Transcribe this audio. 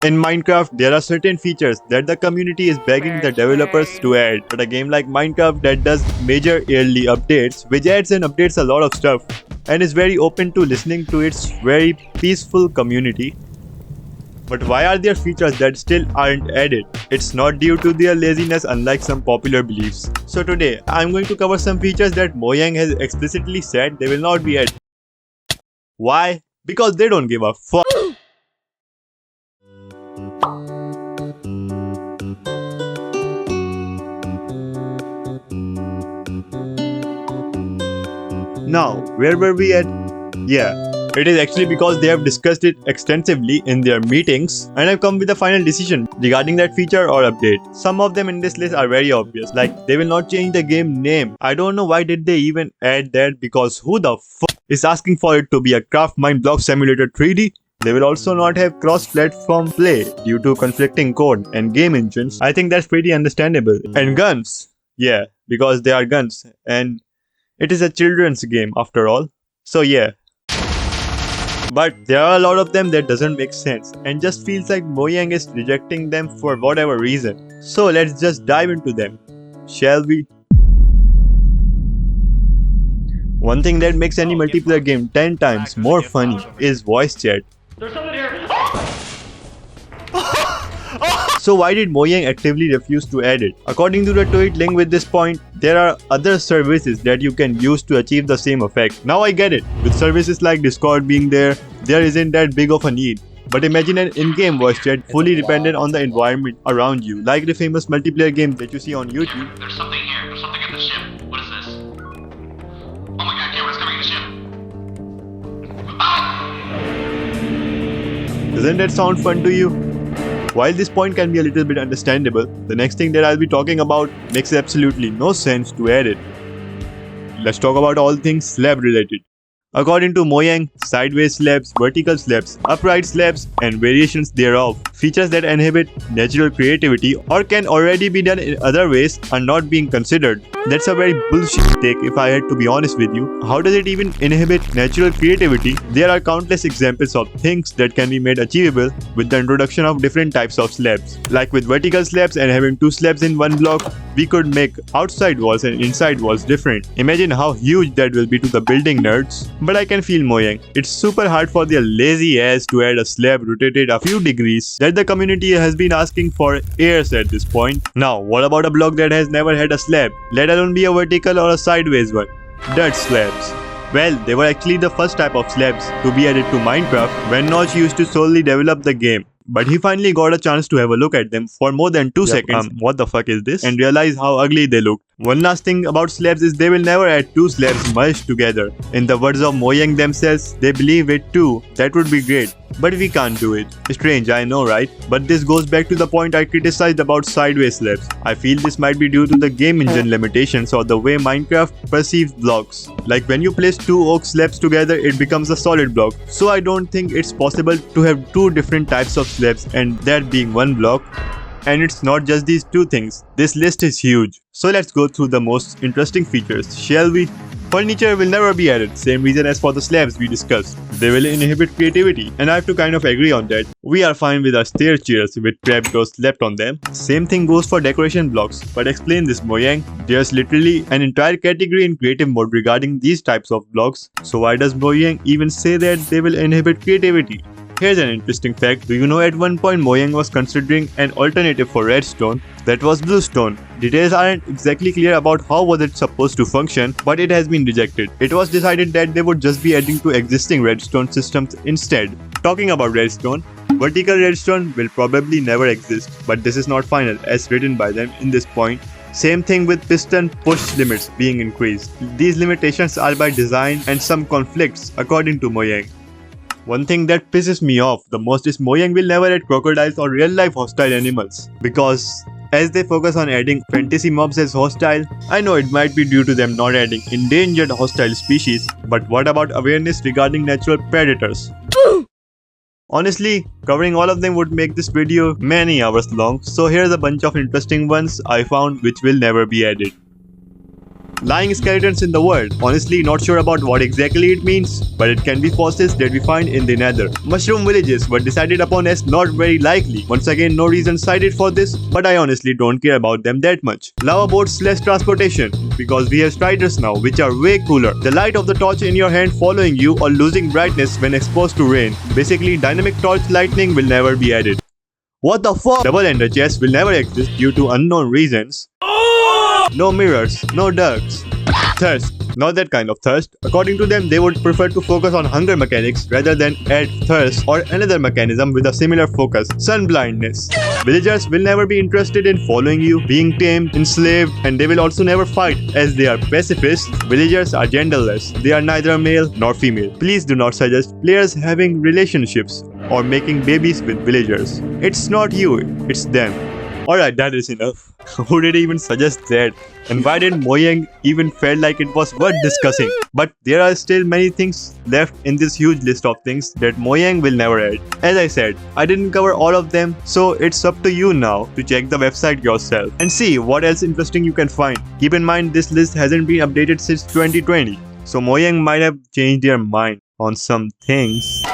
In Minecraft, there are certain features that the community is begging the developers to add, but a game like Minecraft that does major yearly updates, which adds and updates a lot of stuff, and is very open to listening to its very peaceful community. But why are there features that still aren't added? It's not due to their laziness, unlike some popular beliefs. So today, I'm going to cover some features that Mojang has explicitly said they will not be added. Why? Because they don't give a fuck. Now, where were we at? Yeah, it is actually because they have discussed it extensively in their meetings and have come with a final decision regarding that feature or update. Some of them in this list are very obvious, like they will not change the game name. I don't know why did they even add that, because who the fuck is asking for it to be a Craft Mine Block Simulator 3D? They will also not have cross-platform play due to conflicting code and game engines. I think that's pretty understandable. And guns. Yeah, because they are guns and it is a children's game after all. So yeah. But there are a lot of them that doesn't make sense and just feels like Mojang is rejecting them for whatever reason. So let's just dive into them, shall we? One thing that makes any multiplayer game 10 times more funny is voice chat. There's someone here! So why did Mojang actively refuse to add it? According to the tweet linked with this point, there are other services that you can use to achieve the same effect. Now I get it. With services like Discord being there isn't that big of a need. But imagine an in-game voice chat fully dependent on the environment around you, like the famous multiplayer games that you see on YouTube. There's something here. There's something in the ship. What is this? Oh my god, camera's coming in the ship. Ah! Doesn't that sound fun to you? While this point can be a little bit understandable, the next thing that I'll be talking about makes absolutely no sense to add it. Let's talk about all things slab related. According to Mojang, sideways slabs, vertical slabs, upright slabs, and variations thereof, features that inhibit natural creativity or can already be done in other ways are not being considered. That's a very bullshit take if I had to be honest with you. How does it even inhibit natural creativity? There are countless examples of things that can be made achievable with the introduction of different types of slabs. Like with vertical slabs and having two slabs in one block, we could make outside walls and inside walls different. Imagine how huge that will be to the building nerds. But I can feel Mojang. It's super hard for their lazy ass to add a slab rotated a few degrees that the community has been asking for years at this point. Now, what about a block that has never had a slab, let alone be a vertical or a sideways one? Dirt slabs. Well, they were actually the first type of slabs to be added to Minecraft when Notch used to solely develop the game. But he finally got a chance to have a look at them for more than 2 seconds. What the fuck is this? And realize how ugly they look. One last thing about slabs is they will never add two slabs merged together. In the words of Mojang themselves, they believe it too. That would be great. But we can't do it. Strange, I know, right? But this goes back to the point I criticized about sideways slabs. I feel this might be due to the game engine limitations or the way Minecraft perceives blocks. Like when you place two oak slabs together, it becomes a solid block. So I don't think it's possible to have two different types of slabs and that being one block. And it's not just these two things. This list is huge. So let's go through the most interesting features, shall we? Furniture will never be added, same reason as for the slabs we discussed. They will inhibit creativity, and I have to kind of agree on that. We are fine with our stair chairs with trapdoors left on them. Same thing goes for decoration blocks. But explain this, Mojang. There's literally an entire category in creative mode regarding these types of blocks. So why does Mojang even say that they will inhibit creativity? Here's an interesting fact. Do you know at one point Mojang was considering an alternative for redstone? That was bluestone. Details aren't exactly clear about how was it supposed to function, but it has been rejected. It was decided that they would just be adding to existing redstone systems instead. Talking about redstone, vertical redstone will probably never exist, but this is not final as written by them in this point. Same thing with piston push limits being increased. These limitations are by design and some conflicts according to Mojang. One thing that pisses me off the most is Mojang will never add crocodiles or real life hostile animals, because as they focus on adding fantasy mobs as hostile, I know it might be due to them not adding endangered hostile species, but what about awareness regarding natural predators? Honestly, covering all of them would make this video many hours long, so here's a bunch of interesting ones I found which will never be added. lying skeletons in the world. Honestly, not sure about what exactly it means, but it can be fossils that we find in the nether. Mushroom villages were decided upon as not very likely. Once again, no reason cited for this, but I honestly don't care about them that much. Lava boats less transportation, because we have striders now, which are way cooler. The light of the torch in your hand following you or losing brightness when exposed to rain. Basically, dynamic torch lightning will never be added. What the fuck? Double ender chests will never exist due to unknown reasons. No mirrors, no ducks. Thirst. Not that kind of thirst. According to them, they would prefer to focus on hunger mechanics rather than add thirst or another mechanism with a similar focus. Sun blindness. Villagers will never be interested in following you, being tamed, enslaved, and they will also never fight as they are pacifists. Villagers are genderless. They are neither male nor female. Please do not suggest players having relationships or making babies with villagers. It's not you, it's them. Alright, that is enough. Who did even suggest that? And why did Mojang even felt like it was worth discussing? But there are still many things left in this huge list of things that Mojang will never add. As I said, I didn't cover all of them, so it's up to you now to check the website yourself and see what else interesting you can find. Keep in mind this list hasn't been updated since 2020, so Mojang might have changed their mind on some things.